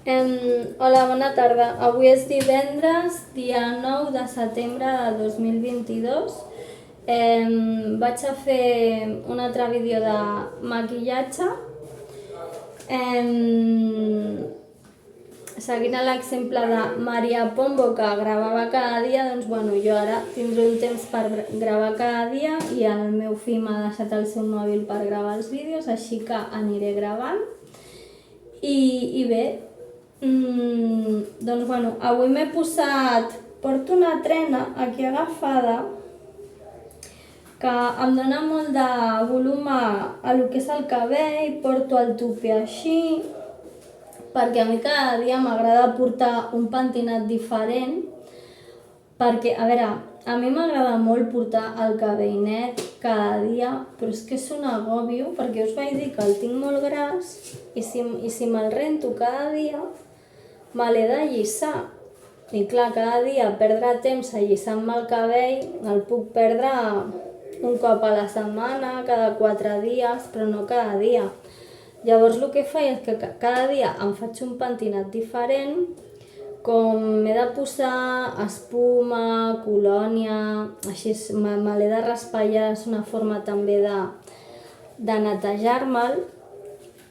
Hola, bona tarda. Avui és divendres, dia 9 de setembre de 2022. Vaig a fer un altre vídeo de maquillatge. Seguint l'exemple de Maria Pombo, que gravava cada dia, doncs bueno, jo ara tindré un temps per gravar cada dia i el meu fill m'ha deixat el seu mòbil per gravar els vídeos, així que aniré gravant. I bé, doncs bueno, avui m'he posat, porto una trena aquí agafada que em dona molt de volum a lo que és el cabell, porto el tupé així, perquè a mi cada dia m'agrada portar un pentinat diferent, perquè, a veure, a mi m'agrada molt portar el cabell net cada dia, però és que és un agòbio, perquè us vaig dir que el tinc molt gras i si me'l rento cada dia, me l'he de lliçar. I clar, cada dia perdre temps allissant-me el cabell, el puc perdre un cop a la setmana, cada 4 dies, però no cada dia. Llavors el que faig és que cada dia em faig un pentinat diferent, com m'he de posar espuma, colònia, així me l'he de raspallar, és una forma també de netejar-me'l.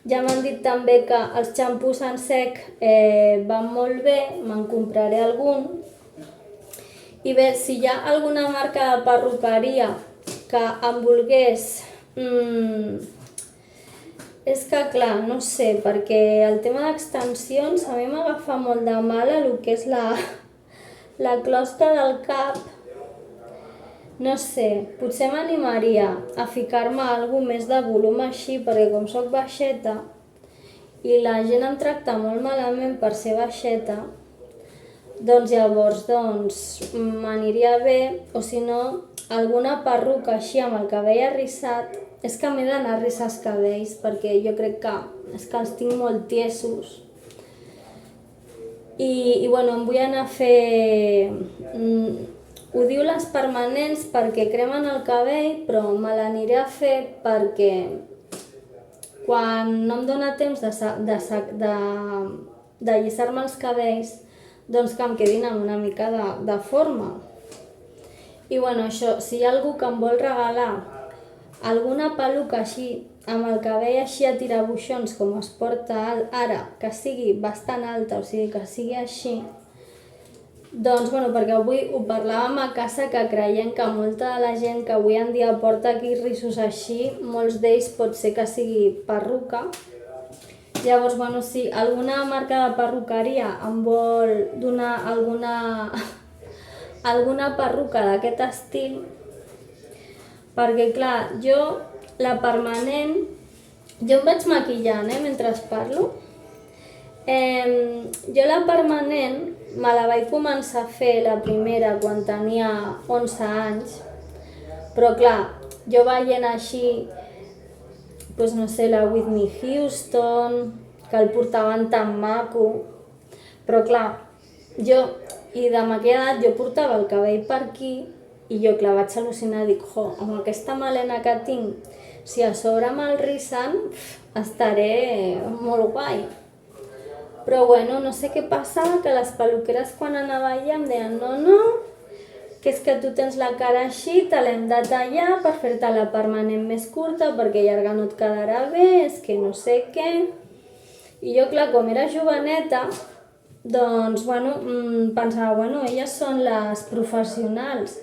Ja m'han dit també que els xampús en sec van molt bé, me'n compraré algun. I bé, si hi ha alguna marca de perruqueria que em volgués... És que clar, no sé, perquè el tema d'extensions a mi m'agafa molt de mal a el que és la closca del cap. No sé, potser m'animaria a ficar-me alguna més de volum així, perquè com soc baixeta i la gent em tracta molt malament per ser baixeta, doncs llavors m'aniria bé, o si no, alguna perruca així amb el cabell arrissat. És que m'he d'anar a arrissar els cabells, perquè jo crec que els tinc molt tiesos. I bueno, em vull anar a fer... Odio les permanents perquè cremen el cabell, però me l'aniré a fer perquè quan no em dóna temps de lliçar-me els cabells, doncs que em quedin amb una mica de forma. I bueno, això, si hi ha algú que em vol regalar alguna peluca així, amb el cabell així a tirabuixons com es porta ara, que sigui bastant alta, o sigui que sigui així, doncs bueno, perquè avui ho parlàvem a casa, que creiem que molta de la gent que avui en dia porta aquí rissos així, molts d'ells pot ser que sigui perruca. Llavors, bueno, si alguna marca de perruqueria em vol donar alguna perruca d'aquest estil, perquè clar, jo la permanent, jo em vaig maquillant mentre parlo, jo la permanent me la vaig començar a fer la primera quan tenia 11 anys, però clar, jo veient així, doncs no sé, la Whitney Houston, que el portaven tan maco, però clar, jo, i de aquella edat jo portava el cabell per aquí, i jo, clar, vaig al·lucinar, dic, amb aquesta melena que tinc, si a sobre me'l rissen, estaré molt guai. Però bueno, no sé què passava, que les peluqueres quan anava allà em deien, no, que és que tu tens la cara així, te l'hem de tallar per fer-te la permanent més curta, perquè llarga no et quedarà bé, és que no sé què. I jo, clar, com era joveneta, doncs, bueno, pensava, bueno, elles són les professionals.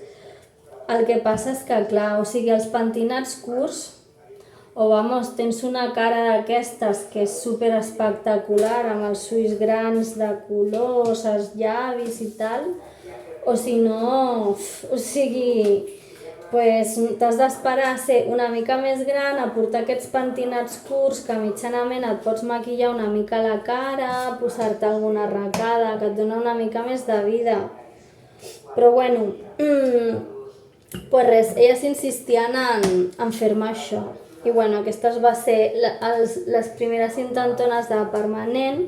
El que passa és que, clar, o sigui, els pentinats curts, o vamos, tens una cara d'aquestes que és super espectacular, amb els ulls grans de colors, els llavis i tal, o si no, o sigui, pues, t'has d'esperar a ser una mica més gran, a portar aquests pentinats curts que mitjanament et pots maquillar una mica la cara, posar-te alguna arracada, que et dona una mica més de vida. Però bueno, pues res, elles insistien en fer-me això. I bueno, aquestes va ser les primeres intentones de permanent,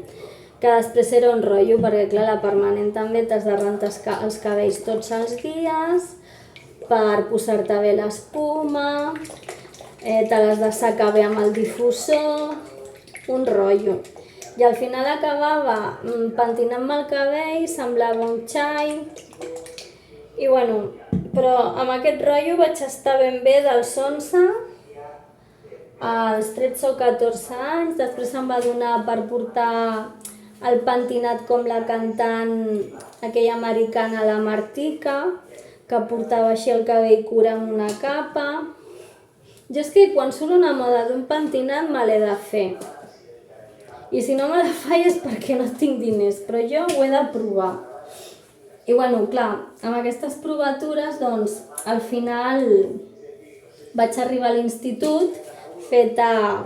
que després era un rotllo, perquè clar, la permanent també t'has de rentar els cabells tots els dies, per posar-te bé l'espuma, te l'has de secar bé amb el difusor, un rotllo. I al final acabava pentinant-me el cabell, semblava un xai. I bueno, però amb aquest rotllo vaig estar ben bé dels 11 als 13 o 14 anys, després em va donar per portar el pentinat com la cantant aquella americana, la Martika, que portava així el cabell cura amb una capa. Jo és que quan surt una moda d'un pentinat me l'he de fer. I si no me la faig és perquè no tinc diners, però jo ho he de provar. I bueno, clar, amb aquestes provatures, doncs, al final vaig arribar a l'institut feta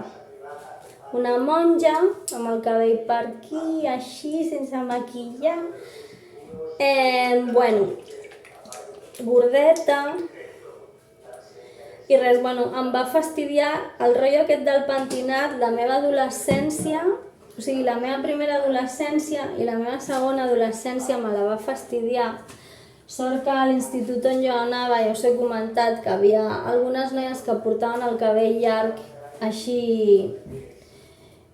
una monja, amb el cabell per aquí, així, sense maquillar. Bueno, gordeta. I res, bueno, em va fastidiar el rotllo aquest del pentinat, la meva adolescència, o sigui, la meva primera adolescència i la meva segona adolescència me la va fastidiar. Sort que a l'institut on jo anava, ja us he comentat que havia algunes noies que portaven el cabell llarg, així,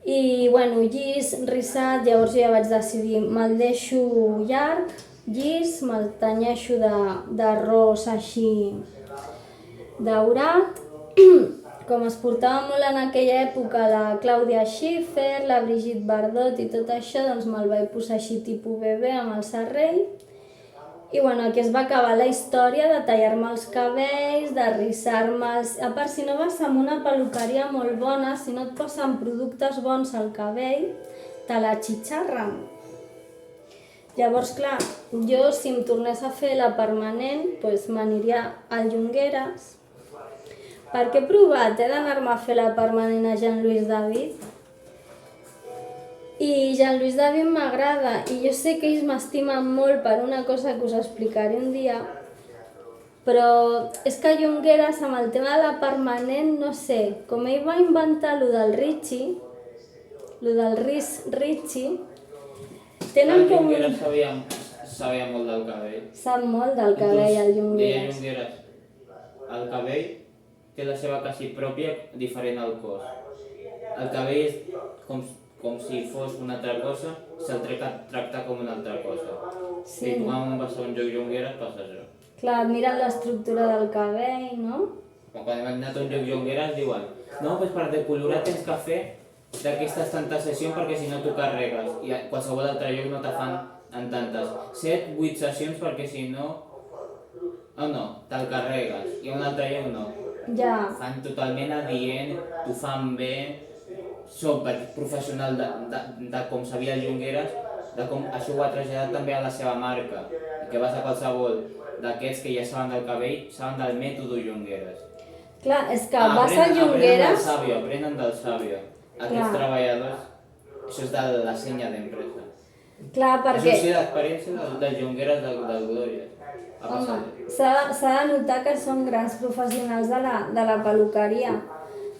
i bueno, llis, rissat, llavors jo ja vaig decidir, me'l deixo llarg, llis, me'l tenyeixo de ros així daurat, com es portava molt en aquella època la Clàudia Schiffer, la Brigitte Bardot i tot això, doncs me'l vaig posar així tipus bebè amb el serrell. I bueno, aquí es va acabar la història de tallar-me els cabells, de rissar-me'ls. A part, si no vas amb una peluqueria molt bona, si no et posen productes bons al cabell, te la xitxarren. Llavors, clar, jo si em tornés a fer la permanent, doncs m'aniria al Llongueras, perquè he provat, he d'anar-me a fer la permanent a Jean-Louis David. I Jean-Louis David m'agrada, i jo sé que ells m'estimen molt per una cosa que us explicaré un dia, però és que a Llongueras, amb el tema de la permanent, no sé, com ell va inventar lo del Richie, lo del Richie, tenen com un... Llongueras sabia molt del cabell. Sap molt del cabell, el Llongueras. Deia Llongueras, el cabell té la seva quasi pròpia diferent al cos. El cabell és com si fos una altra cosa, se'l tracta com una altra cosa. Sí. I tu quan vas a un lloc Llongueras passa això. Clar, miren l'estructura del cabell, no? Quan hem anat a un lloc Llongueras diuen no, doncs per decolorar tens que fer d'aquestes tantes sessions perquè si no t'ho carregues. I a qualsevol altre lloc no te fan en tantes. 7, 8 sessions perquè si no... Oh no, te'l carregues. I a un altre lloc no. Ja. Fan totalment adient, t'ho fan bé, són professional de com sabia el Llongueras, de com això ho ha traslladat també a la seva marca, que vas a qualsevol d'aquests que ja saben del cabell, saben del mètode Llongueras. Clar, és que vas a Llongueras... Aprenen del sàvio. Aquests treballadors, això és de la senya d'empresa. Clar, perquè... Això sí d'experiència del Llongueras del Glòria. Home, s'ha de notar que són grans professionals de la peluqueria.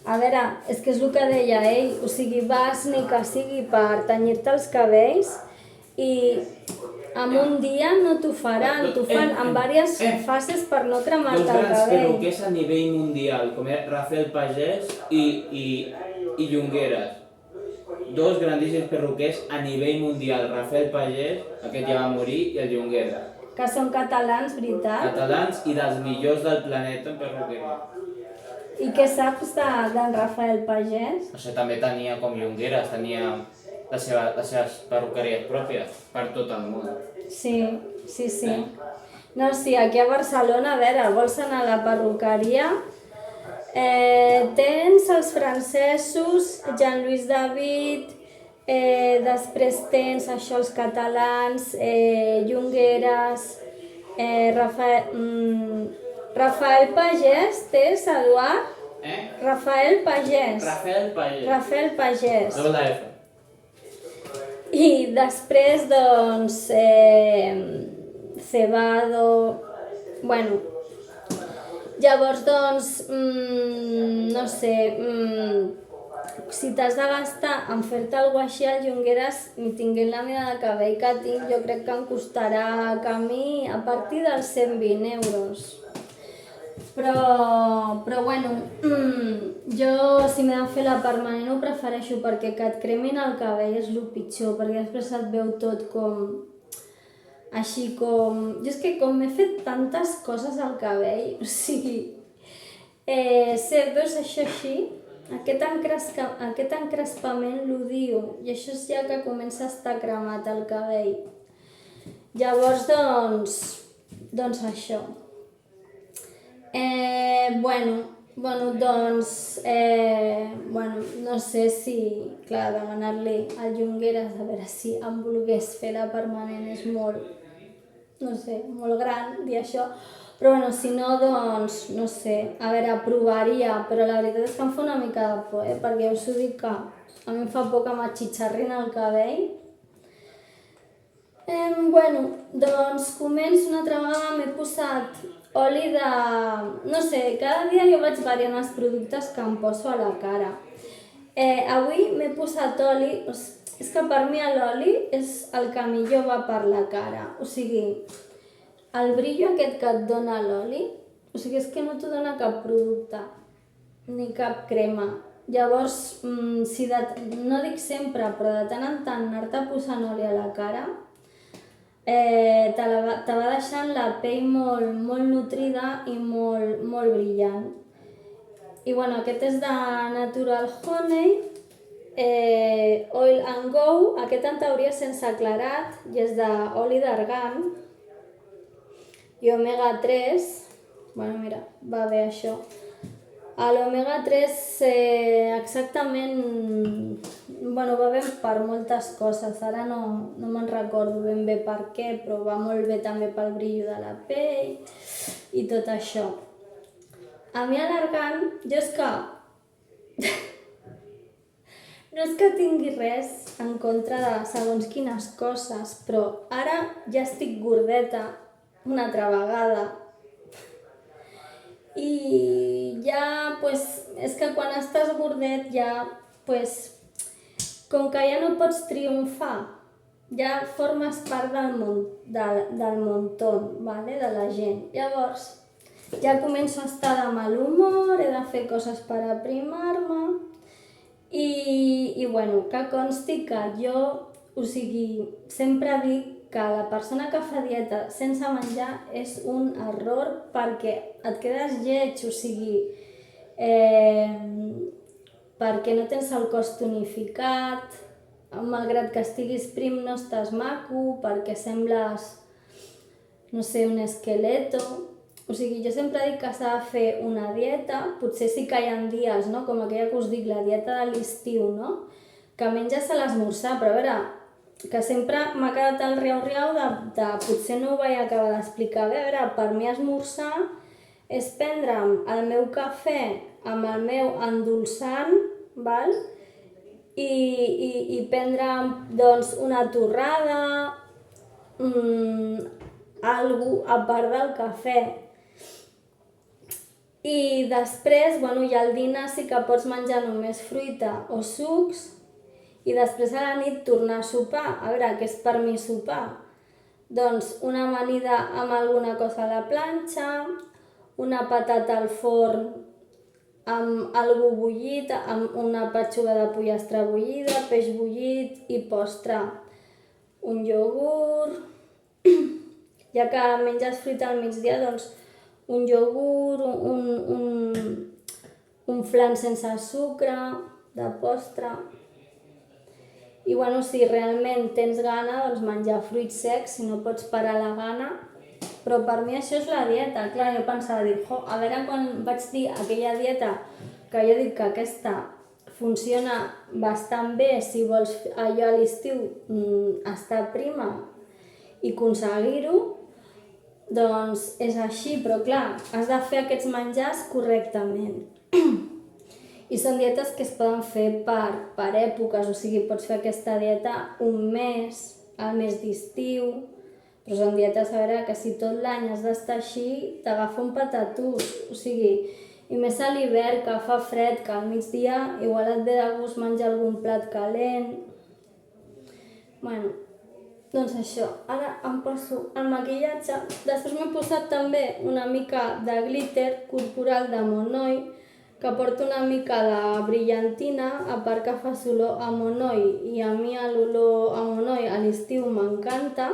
A veure, és que és el que deia ell, o sigui, vas ni que sigui per tenyir-te els cabells i en un dia no t'ho faran, t'ho fan en diverses fases per no cremar-te el cabell. Dos grans perruquers a nivell mundial, com és Rafael Pagès i Llongueras. Dos grandíssims perruquers a nivell mundial, Rafael Pagès, aquest ja va morir, i el Llongueras. Que són catalans, veritat? Catalans i dels millors del planeta en perruqueria. I què saps d'en Rafael Pagès? Això també tenia com Llongueras, tenia les seves perruqueries pròpies per tot el món. Sí. No, sí, aquí a Barcelona, a veure, vols anar a la perruqueria? Tens els francesos, Jean-Louis David, després tens això els catalans, Llongueras, Rafael Pagès, tens, Eduard? Rafael Pagès. Rafael Pagès. No la F. I després, doncs, Cebado... Bueno, llavors, doncs, no sé, si t'has de gastar en fer-te alguna així al Llongueras, tinguent la mida de cabell que tinc, jo crec que em costarà a mi a partir dels 120 euros. Però bueno, jo si m'he de fer la permanent ho prefereixo perquè que et cremin el cabell és el pitjor, perquè després et veu tot com... Així com... Jo és que com m'he fet tantes coses al cabell, o sigui... veus això així? Aquest encrespament l'odio i això és ja que comença a estar cremat el cabell. Llavors, doncs això. No sé si, clar, demanar-li al Junqueras a veure si em volgués fer la permanent és molt, no sé, molt gran dir això, però bueno, si no, doncs, no sé, a veure, provaria, però la veritat és que em fa una mica de por, perquè us ho dic que a mi em fa por que m'atxitxarrin el cabell. Doncs començo una altra vegada, m'he posat oli de... No sé, cada dia jo vaig variant els productes que em poso a la cara. Avui m'he posat oli, és que per mi l'oli és el que millor va per la cara. O sigui, el brillo aquest que et dona l'oli, o sigui, és que no t'ho dona cap producte, ni cap crema. Llavors, no dic sempre, però de tant en tant anar-te posant oli a la cara, te va deixant la pell molt nutrida i molt brillant. I bueno, aquest és de Natural Honey, Oil and Go, aquest en teoria sense aclarat i és d'oli d'argan i omega 3, bueno mira, va bé això. L'omega 3 exactament, bueno, va bé per moltes coses, ara no me'n recordo ben bé per què, però va molt bé també pel brillo de la pell i tot això. A mi l'argan, jo és que no és que tingui res en contra de segons quines coses, però ara ja estic gordeta una altra vegada. I ja, és que quan estàs gordet ja, com que ja no pots triomfar, ja formes part del montón, ¿vale? De la gent. Llavors, ja començo a estar de mal humor, he de fer coses per aprimar-me i bueno, que consti que jo, o sigui, sempre dic que la persona que fa dieta sense menjar és un error perquè et quedes lleig, o sigui, perquè no tens el cos tonificat, malgrat que estiguis prim no estàs maco, perquè sembles, no sé, un esqueleto. O sigui, jo sempre dic que s'ha de fer una dieta, potser sí que hi ha dies, no? Com aquella que us dic, la dieta de l'estiu, no? Que menges a l'esmorzar, però a veure, que sempre m'ha quedat el riau-riau de potser no ho vaig acabar d'explicar bé. A veure, per mi esmorzar és prendre'm el meu cafè amb el meu endolçant, val? I prendre'm doncs, una torrada, algú a part del cafè. I després, bueno, i al dinar sí que pots menjar només fruita o sucs, i després a la nit tornar a sopar. A veure, què és per mi sopar? Doncs una amanida amb alguna cosa a la planxa, una patata al forn amb algú bullit, amb una petxuga de pollastre bullida, peix bullit i postre, un iogurt. Ja que menges fruita al migdia, doncs un iogurt, un flan sense sucre, de postre. I bueno, si realment tens gana, doncs menjar fruits secs, si no pots parar la gana. Però per mi això és la dieta. Clar, jo pensava, a veure quan vaig dir aquella dieta, que jo dic que aquesta funciona bastant bé si vols allò a l'estiu estar prima i aconseguir-ho, doncs és així, però clar, has de fer aquests menjars correctament. I són dietes que es poden fer per èpoques, o sigui, pots fer aquesta dieta un mes, al mes d'estiu, però són dietes, a veure, que si tot l'any has d'estar així, t'agafa un patatús, o sigui, i més a l'hivern, que fa fred, que al migdia igual et ve de gust menjar algun plat calent. Bueno, Doncs això, ara em poso el maquillatge. Després m'he posat també una mica de glitter corporal de Monoi, que porta una mica de brillantina, a part que fa olor a Monoi, i a mi l'olor a Monoi a l'estiu m'encanta.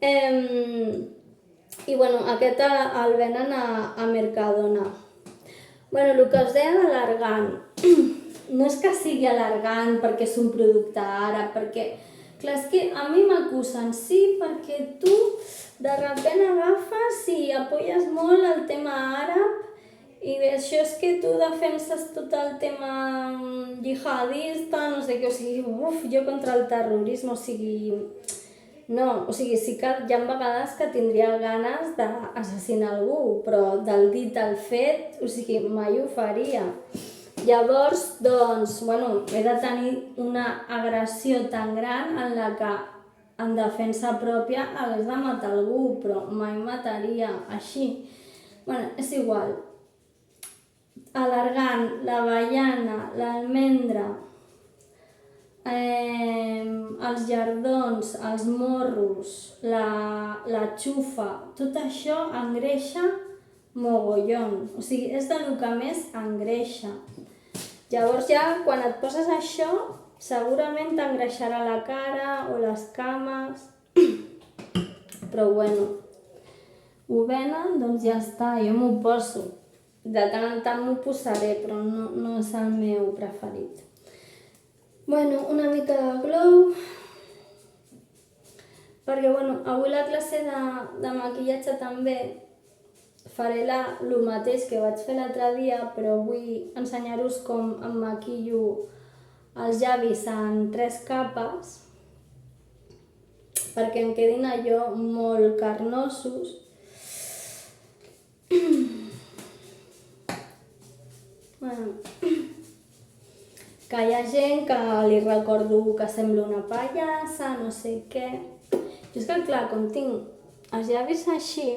I bueno, aquest el venen a Mercadona. Bueno, el que us deia de l'argant, no és que sigui alargant perquè és un producte àrab, perquè, clar, és que a mi m'acusen, sí, perquè tu de repent agafes i apoyes molt el tema àrab i això és que tu defenses tot el tema jihadista, no sé què, o sigui, jo contra el terrorisme, o sigui, no, o sigui, sí que hi ha vegades que tindria ganes d'assassinar algú, però del dit al fet, o sigui, mai ho faria. Llavors, doncs, bueno, he de tenir una agressió tan gran en la que en defensa pròpia hagués de matar algú, però mai mataria així. Bueno, és igual. L'argant, l'avellana, l'almendra, els llardons, els morros, la xufa, tot això engreixa mogollon, o sigui, és del que més engreixa. Llavors ja, quan et poses això, segurament t'engreixarà la cara o les cames, però bueno, ho venen, doncs ja està, jo m'ho poso. De tant en tant m'ho posaré, però no és el meu preferit. Bueno, una mica de glow, perquè bueno, avui la classe de maquillatge també faré el mateix que vaig fer l'altre dia, però vull ensenyar-vos com em maquillo els llavis en 3 capes, perquè em quedin allò molt carnosos. Bueno, que hi ha gent que li recordo que sembla una pallassa, no sé què. Jo és que clar, com tinc els llavis així,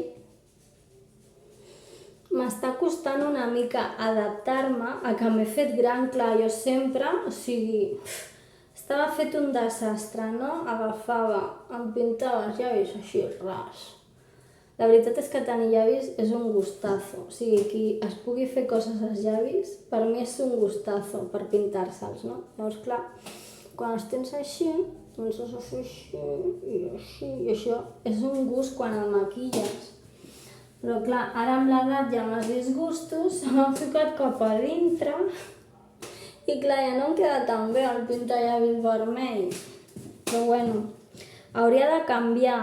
m'està costant una mica adaptar-me a que m'he fet gran, clar, jo sempre, o sigui, estava fet un desastre, no? Agafava, em pintava els llavis així ras. La veritat és que tenir llavis és un gustazo, o sigui, qui es pugui fer coses als llavis, per mi és un gustazo per pintar-se'ls, no? Llavors, clar, quan els tens així, doncs és així, i això és un gust quan el maquilles. Però clar, ara amb l'edat i amb els disgustos se m'han ficat cap a dintre i clar, ja no em queda tan bé el pintallavis vermell. Però bueno, hauria de canviar,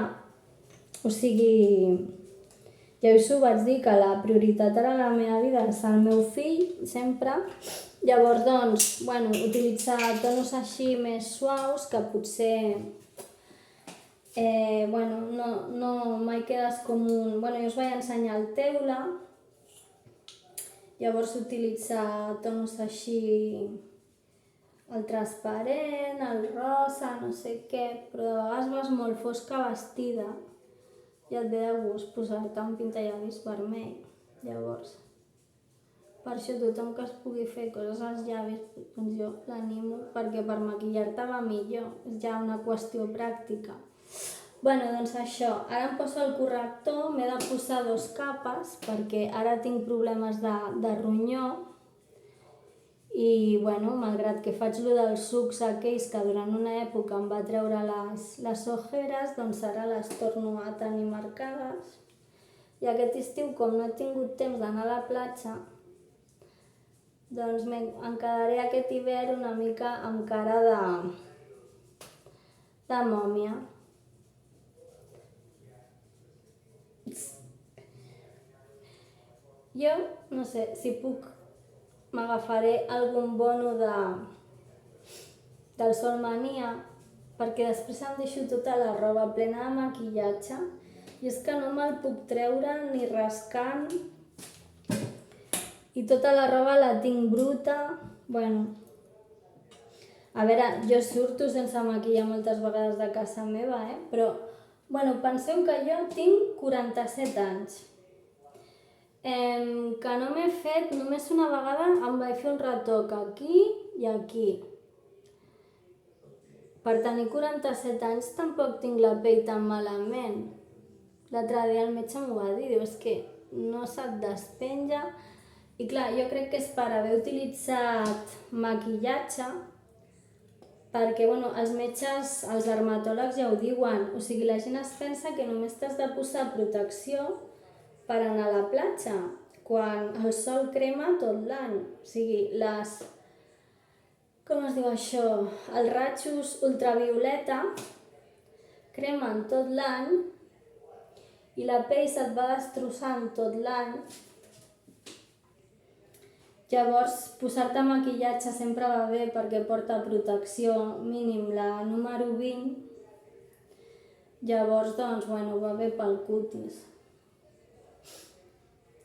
o sigui, ja us ho vaig dir que la prioritat ara a la meva vida és el meu fill, sempre. Llavors, doncs, bueno, utilitzar tonos així més suaus que potser bueno, no mai quedes com un... Bueno, jo us vaig ensenyar el teula, llavors utilitzar tonos així, el transparent, el rosa, no sé què, però de vegades vas molt fosca vestida i et ve de gust posar-te un pintallavis vermell. Llavors, per això tothom que es pugui fer coses als llavis, doncs jo l'animo, perquè per maquillar-te va millor, és ja una qüestió pràctica. Bueno, doncs això, ara em poso el corrector, m'he de posar 2 capes perquè ara tinc problemes de ronyó i, bueno, malgrat que faig lo dels sucs aquells que durant una època em va treure les ojeres, doncs ara les torno a tenir marcades. I aquest estiu, com no he tingut temps d'anar a la platja, doncs em quedaré aquest hivern una mica amb cara de mòmia. Jo, no sé, si puc, m'agafaré algun bono del Solmania, perquè després em deixo tota la roba plena de maquillatge i és que no me'l puc treure ni rascant i tota la roba la tinc bruta. Bueno, a veure, jo surto sense maquillar moltes vegades de casa meva, però bueno, penseu que jo tinc 47 anys. Que no m'he fet, només una vegada em vaig fer un retoc aquí i aquí. per tenir 47 anys tampoc tinc la pell tan malament. L'altre dia el metge m'ho va dir, diu, és que no se't despenja. I clar, jo crec que és per haver utilitzat maquillatge, perquè els metges, els dermatòlegs ja ho diuen, o sigui, la gent es pensa que només t'has de posar protecció per anar a la platja, quan el sol crema tot l'any. O sigui, com es diu això? Els rajos ultravioleta cremen tot l'any i la pell se't va destrossant tot l'any. Llavors, posar-te maquillatge sempre va bé perquè porta protecció, mínim la número 20. Llavors, va bé pel cutis.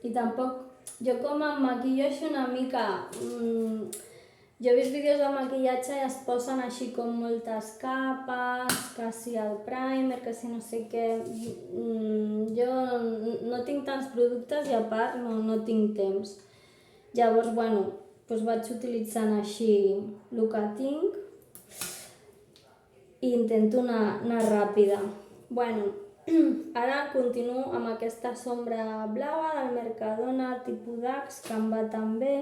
I tampoc, jo com em maquillo així una mica, jo he vist vídeos de maquillatge i es posen així com moltes capes, que si el primer, que si no sé què. Jo no tinc tants productes i a part no tinc temps. Llavors, vaig utilitzant així el que tinc i intento anar ràpida. Ara continuo amb aquesta sombra blava del Mercadona tipus d'Axe, que em va tan bé.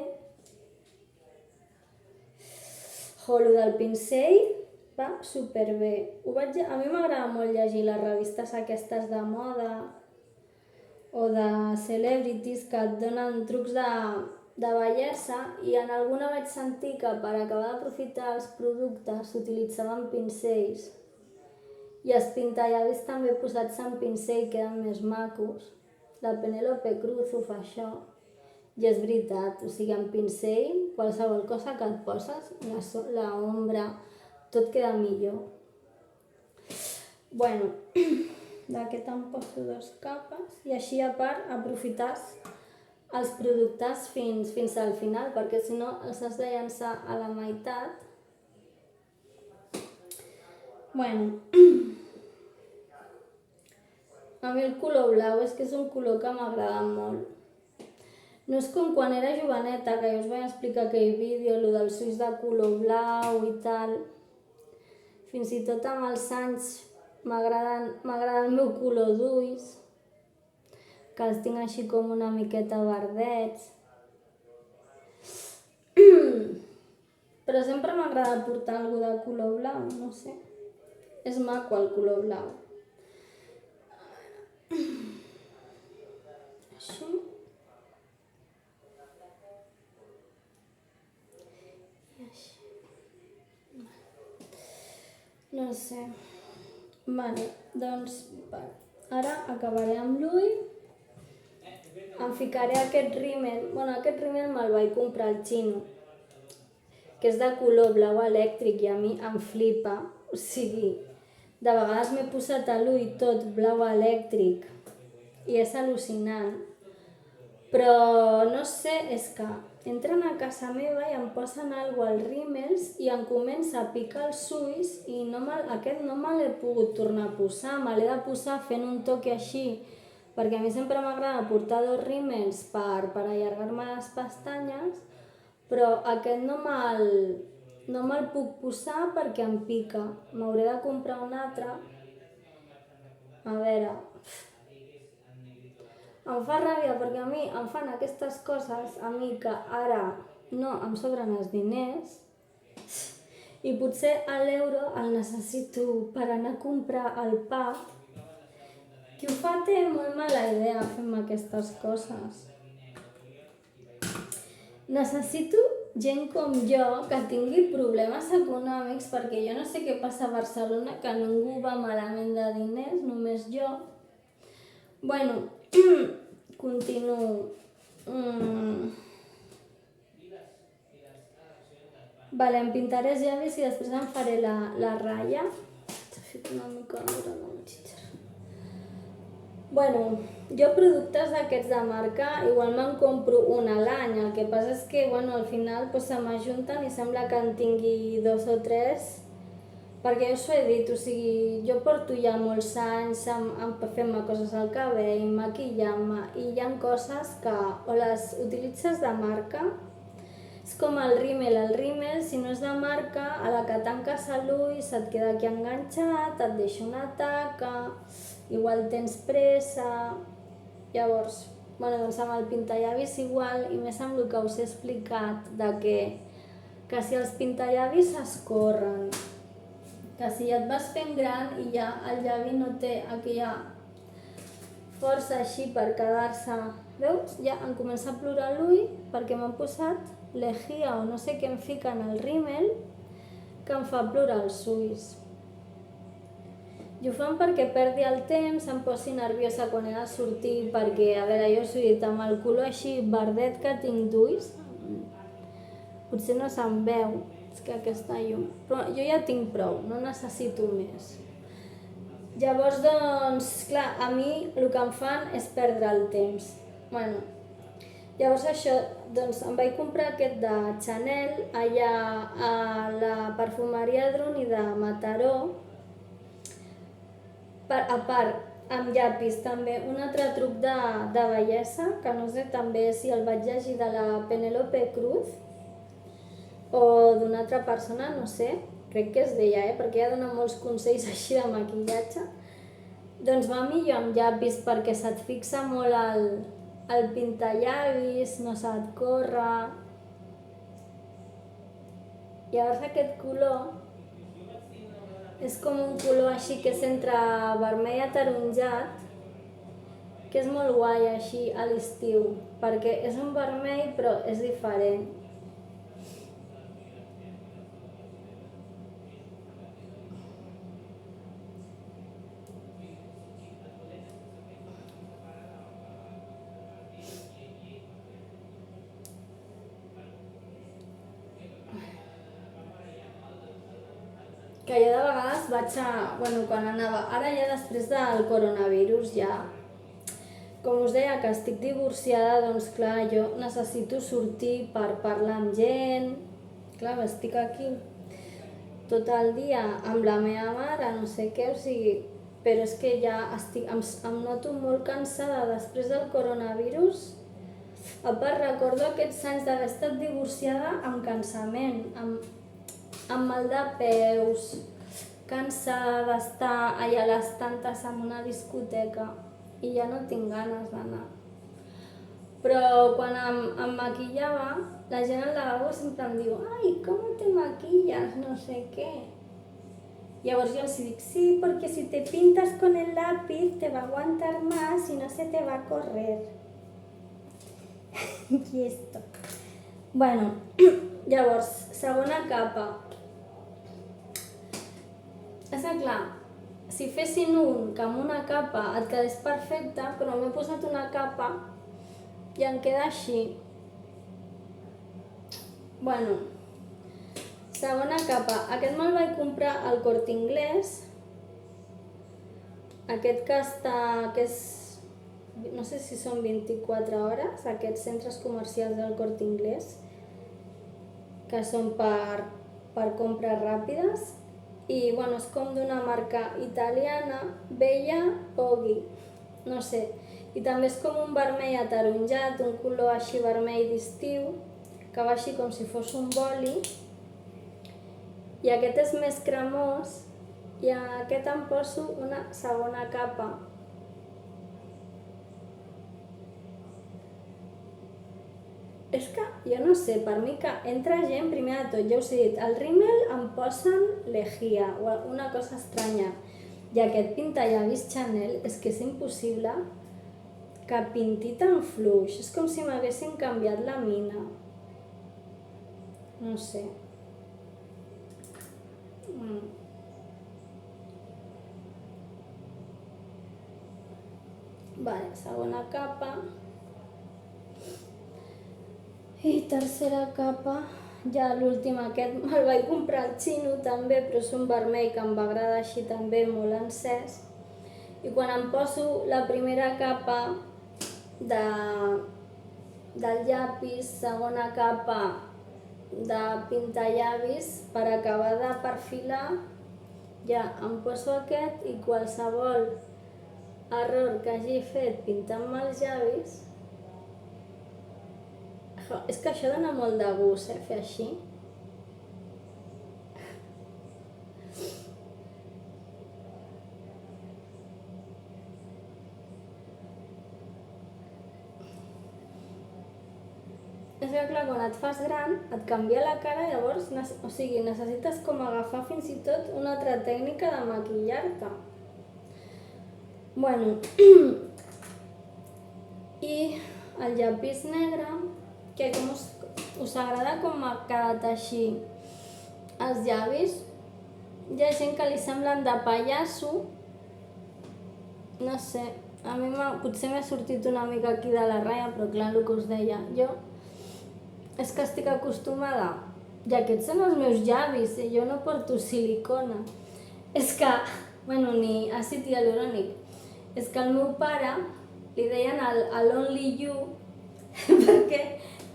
El del pincell va superbé. A mi m'agrada molt llegir les revistes aquestes de moda o de celebrities que et donen trucs de bellesa, i en alguna vaig sentir que per acabar d'aprofitar els productes s'utilitzaven pincells i els pintallavis també posats en pincell queden més macos. La Penélope Cruz ho fa això i és veritat, o sigui, en pincell qualsevol cosa que et poses, la ombra, tot queda millor. D'aquest em poso 2 capes i així a part aprofitar els productes fins al final, perquè si no els has de llançar a la meitat. A mi el color blau és que és un color que m'agrada molt. No és com quan era joveneta, que jo us vaig explicar aquell vídeo, el dels ulls de color blau i tal. Fins i tot amb els anys m'agrada el meu color d'ulls, que els tinc així com una miqueta verdets. Però sempre m'agrada portar alguna de color blau, no sé. És maco el color blau. Així. I així. No sé. Ara acabaré amb l'ull. Em ficaré aquest rímel. Aquest rímel me'l vaig comprar al xino, que és de color blau elèctric i a mi em flipa. O sigui, de vegades m'he posat a l'ull tot blau elèctric i és al·lucinant. Però no sé, és que entren a casa meva i em posen alguna als rímels i em comença a picar els ulls i aquest no me l'he pogut tornar a posar, me l'he de posar fent un toque així, perquè a mi sempre m'agrada portar 2 rímels per allargar-me les pestanyes, però aquest no me'l puc posar perquè em pica. M'hauré de comprar un altre. A veure... Em fa ràbia perquè a mi em fan aquestes coses, a mi que ara no em sobren els diners i potser l'euro el necessito per anar a comprar el pa. Qui ho fa té molt mala idea fent-me aquestes coses. Necessito gent com jo que tingui problemes econòmics, perquè jo no sé què passa a Barcelona, que ningú va malament de diners, només jo. Continuo. Em pintaré els llavis i després em faré la ratlla. T'ha fet una mica dura la motxitxa. Jo productes d'aquests de marca igual me'n compro un a l'any, el que passa és que al final se m'ajunten i sembla que en tingui 2 o 3, perquè jo us ho he dit, o sigui, jo porto ja molts anys fent-me coses al cabell, maquillant-me, i hi ha coses que o les utilitzes de marca, És com el rímel, si no és de marca, a la que tanques l'ull se't queda aquí enganxat, et deixa una taca, igual tens pressa. Llavors, doncs amb el pintallavis igual, i més amb el que us he explicat, de que si els pintallavis escorren, que si ja et vas fent gran i ja el llavi no té aquella força així per quedar-se, veus? Ja em comença a plorar l'ull perquè m'han posat lejía o no sé què em fiquen al rímel que em fa plorar els ulls. I ho fan perquè perdi el temps, em posi nerviosa quan he de sortir, perquè, a veure, jo us he dit, amb el color així verdet que tinc d'ulls, potser no se'n veu, és que aquesta llum, però jo ja tinc prou, no necessito més. Llavors, doncs, clar, a mi el que em fan és perdre el temps. Llavors això, doncs em vaig comprar aquest de Chanel allà a la perfumeria Druni de Mataró, a part, amb llapis també, un altre truc de bellesa, que no sé també si el vaig llegir de la Penélope Cruz o d'una altra persona, no sé, crec que és d'ella, perquè ella dona molts consells així de maquillatge. Doncs va millor amb llapis perquè se't fixa molt el pintallavis, no se't corre. Llavors aquest color és com un color així que és entre vermell ataronjat, que és molt guai així a l'estiu, perquè és un vermell però és diferent. Que jo de vegades vaig quan anava, ara ja després del coronavirus ja, com us deia que estic divorciada, doncs clar, jo necessito sortir per parlar amb gent, clar, estic aquí tot el dia amb la meva mare, no sé què, o sigui, però és que ja em noto molt cansada després del coronavirus. A part, recordo aquests anys d'haver estat divorciada amb cansament, amb mal de peus, cansada d'estar allà a les tantes en una discoteca i ja no tinc ganes d'anar. Però quan em maquillava, la gent al lavabo sempre em diu «Ai, ¿cómo te maquillas? No sé què». Llavors jo els dic «Sí, porque si te pintas con el lápiz te va a aguantar más y no se te va a correr». I esto. Llavors, segona capa. És clar, si fessin que amb una capa et quedés perfecte, però m'he posat una capa i em queda així. Segona capa. Aquest me'l vaig comprar al Corte Inglés. Aquest que és, no sé si són 24 hores, aquests centres comercials del Corte Inglés, que són per compres ràpides. I és com d'una marca italiana, Bella Oggi, no sé. I també és com un vermell ataronjat, un color així vermell d'estiu, que va així com si fos un boli. I aquest és més cremós, i a aquest em poso una segona capa. És que, jo no sé, per mi que entra gent, primer de tot, ja us he dit, al rímel em posen lejía o una cosa estranya. I aquest pintallavis Chanel és que és impossible que pinti tan fluix. És com si m'haguessin canviat la mina. No sé. Segona capa. I tercera capa, ja l'últim aquest me'l vaig comprar al xino també, però és un vermell que em va agradar així també, molt encès. I quan em poso la primera capa del llapis, segona capa de pintallavis, per acabar de perfilar, ja em poso aquest i qualsevol error que hagi fet pintant-me els llavis, És que això dona molt de gust, fer així. És que clar, quan et fas gran, et canvia la cara, llavors, o sigui, necessites com agafar fins i tot una altra tècnica de maquillar-te. Bueno, i el llapis negre, que com us agrada com ha quedat així els llavis? Hi ha gent que li semblen de pallasso, no sé, a mi potser m'ha sortit una mica aquí de la ratlla, però clar, el que us deia, jo és que estic acostumada, i aquests són els meus llavis, jo no porto silicona. És que, bueno, ni àcid hialurònic, és que al meu pare li deien el Only You perquè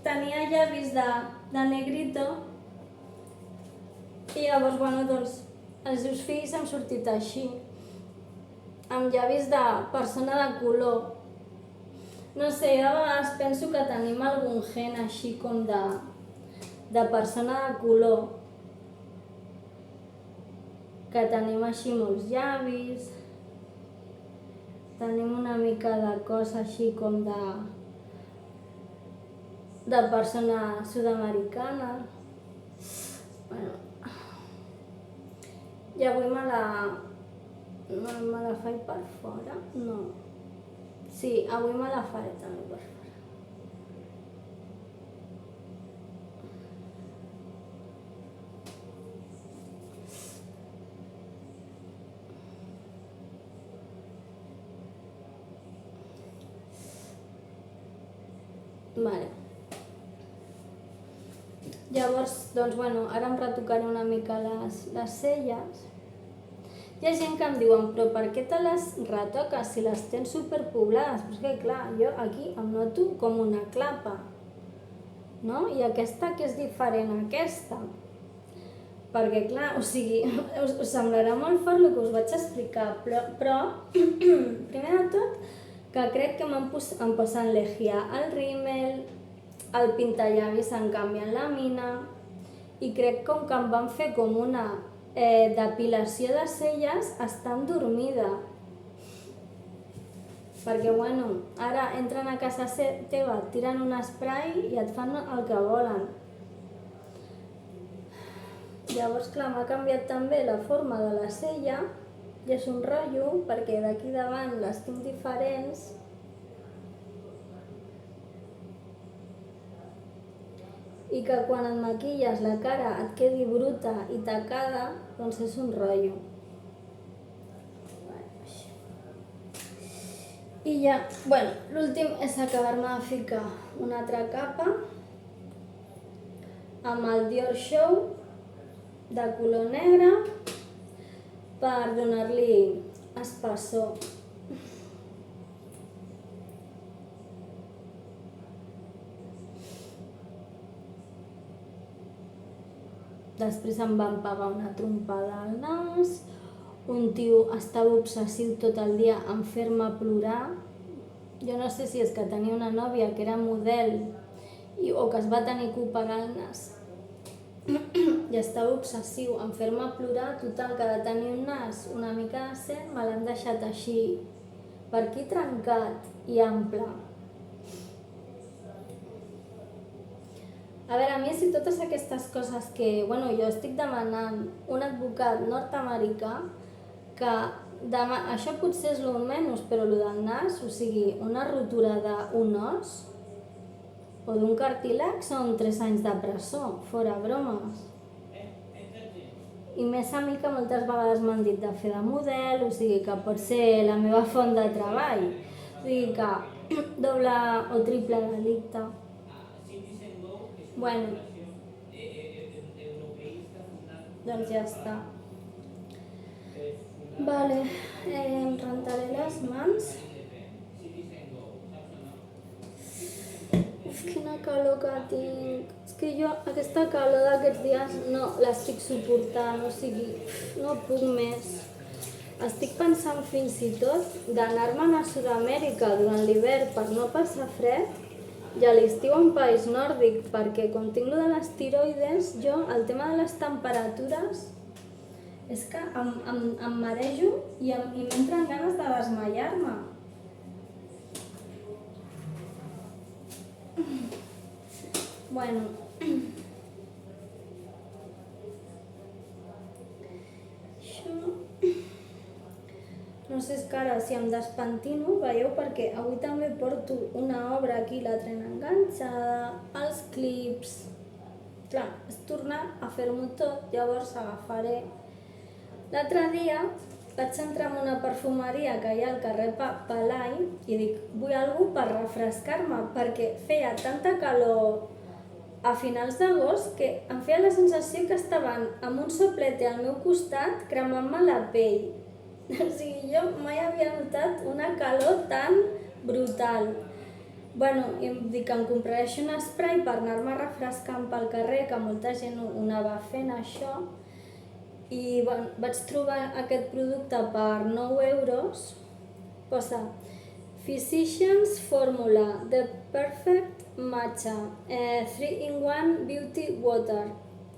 tenia llavis de negrito i llavors, bueno, doncs, els seus fills han sortit així, amb llavis de persona de color. No sé, jo a vegades penso que tenim algun gen així com de persona de color, que tenim així molts llavis, tenim una mica de cosa així com de persona sud-americana. Bueno, i avui me la faig per fora? No. Sí, avui me la faré també per fora. Vale. Llavors, doncs, bueno, ara em retocaré una mica les celles. Hi ha gent que em diuen, però per què te les retoques si les tens superpoblades? Però és que clar, jo aquí em noto com una clapa, no? I aquesta que és diferent a aquesta? Perquè clar, o sigui, us semblarà molt fort el que us vaig explicar, però primer de tot, que crec que em posen lejía al rímel, el pintallavis em canvien la mina, i crec com que em van fer com una depilació de celles estan dormida. Perquè, bueno, ara entren a casa teva, et tiren un spray i et fan el que volen. Llavors, clar, m'ha canviat també la forma de la cella i és un rotllo perquè d'aquí davant les tinc diferents. I que quan et maquilles la cara et quedi bruta i tacada, doncs és un rotllo. I ja, bueno, l'últim és acabar-me de ficar una altra capa amb el Dior Show de color negre per donar-li espessor. Després em van pegar una trompada al nas, un tio estava obsessiu tot el dia en fer-me plorar. Jo no sé si és que tenia una nòvia que era model o que es va tenir que operar el nas i estava obsessiu en fer-me plorar. Total, que de tenir un nas una mica decent me l'han deixat així, per aquí trencat i ample. A veure, a mi si totes aquestes coses que, bueno, jo estic demanant un advocat nord-americà que això potser és el menys, però el del nas, o sigui, una rotura d'un os o d'un cartílag són 3 anys de presó, fora bromes. I més a mi que moltes vegades m'han dit de fer de model, o sigui que pot ser la meva font de treball. O sigui que doble o triple delicte. Bueno, doncs ja està. Vale, em rentaré les mans. Uf, quina calor que tinc. És que jo aquesta calor d'aquests dies no l'estic suportant, o sigui, no puc més. Estic pensant fins i tot d'anar-me'n a Sud-amèrica durant l'hivern per no passar fred i a l'estiu a un país nòrdic, perquè com tinc lo de les tiroides, jo el tema de les temperatures és que em marejo i m'entren ganes de desmaiar-me. Bueno, això... No sé, és que ara si em despentino, veieu, perquè avui també porto una obra aquí, la tren enganxada, els clips... Clar, és tornar a fer-m'ho tot, llavors agafaré... L'altre dia vaig entrar en una perfumeria que hi ha al carrer Palai i dic, vull alguna per refrescar-me, perquè feia tanta calor a finals d'agost que em feia la sensació que estaven amb un soplete al meu costat cremant-me la pell. O sigui, jo mai havia notat una calor tan brutal. Bueno, i em dic que em compraré un spray per anar-me refrescant pel carrer, que molta gent ho anava fent això. I bueno, vaig trobar aquest producte per 9 euros. Posa Physicians Formula, The Perfect Matcha, 3-in-1 Beauty Water.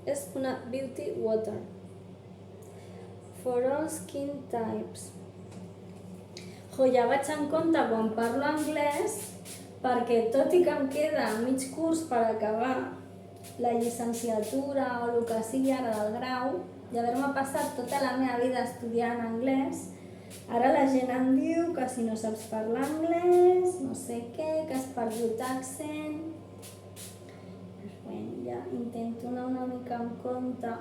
És una Beauty Water. For all skin types. Ja vaig en compte quan parlo anglès, perquè tot i que em queda mig curs per acabar la llicenciatura o el que sigui ara del grau, i haver-me passat tota la meva vida estudiant anglès, ara la gent em diu que si no saps parlar anglès, no sé què, que has perdut accent... Bueno, ja intento anar una mica en compte.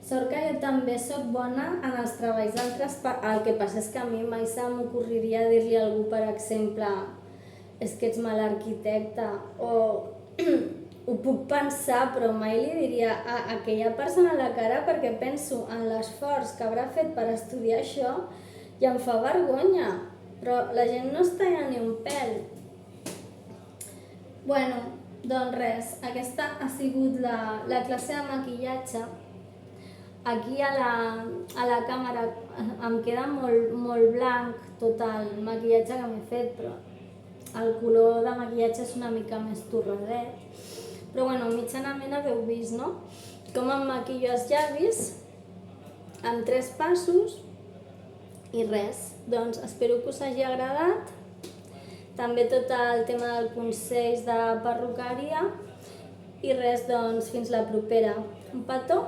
Sort que jo també soc bona en els treballs d'altres... El que passa és que a mi mai se m'ocorriria dir-li a algú, per exemple, és que ets mal arquitecte, o ho puc pensar, però mai li diria a aquella persona a la cara, perquè penso en l'esforç que haurà fet per estudiar això i em fa vergonya, però la gent no es talla ni un pèl. Bueno, doncs res, aquesta ha sigut la classe de maquillatge. Aquí a la càmera em queda molt blanc tot el maquillatge que m'he fet, però el color de maquillatge és una mica més torradet. Però bueno, mitjanament haveu vist, no? Com em maquillo els llavis amb 3 passos i res. Doncs espero que us hagi agradat. També tot el tema dels consells de perruqueria. I res, doncs fins la propera. Un petó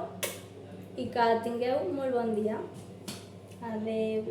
i que tingueu molt bon dia. Adeu.